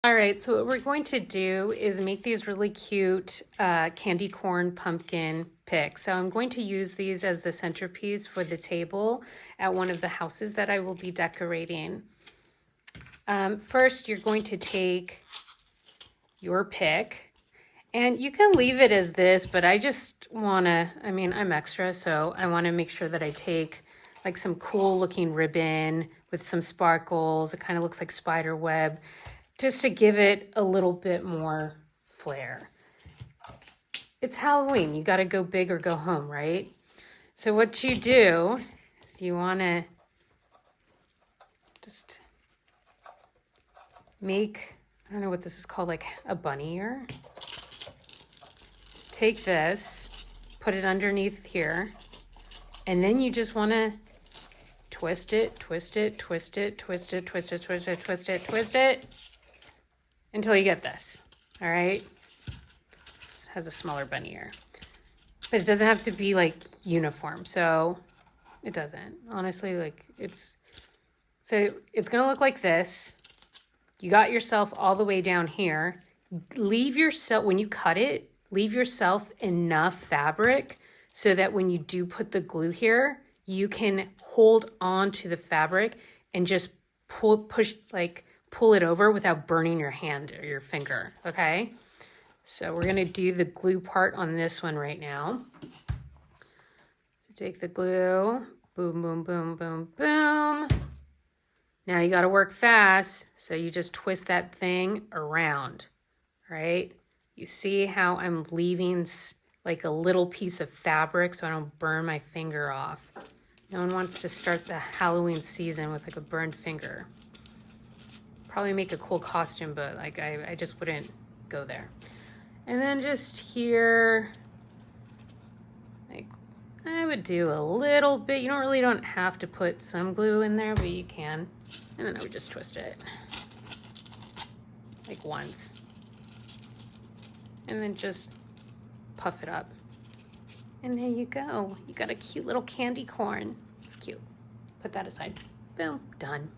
All right, so what we're going to do is make these really cute candy corn pumpkin picks. So I'm going to use these as the centerpiece for the table at one of the houses that I will be decorating. First, you're going to take your pick, and you can leave it as this, but I just want to, I'm extra, so I want to make sure that I take like some cool looking ribbon with some sparkles. It kind of looks like spider web, just to give it a little bit more flair. It's Halloween. You got to go big or go home, right? So what you do is you want to just make, I don't know what this is called, like a bunny ear. Take this, put it underneath here, and then you just want to twist it, twist it, twist it, twist it, twist it, twist it, twist it, twist it, until you get this, all right? This has a smaller bunny ear. But it doesn't have to be like uniform, so it doesn't. Honestly, like so it's gonna look like this. You got yourself all the way down here. Leave yourself, when you cut it, leave yourself enough fabric so that when you do put the glue here, you can hold on to the fabric and just pull it over without burning your hand or your finger, okay? So we're gonna do the glue part on this one right now. So take the glue, boom, boom, boom, boom, boom. Now you gotta work fast, so you just twist that thing around, right? You see how I'm leaving like a little piece of fabric so I don't burn my finger off. No one wants to start the Halloween season with like a burned finger. Probably make a cool costume, but like I just wouldn't go there. And then just here, like I would do a little bit. You don't have to put some glue in there, but you can. And then I would just twist it like once. And then just puff it up. And there you go. You got a cute little candy corn. It's cute. Put that aside. Boom, done.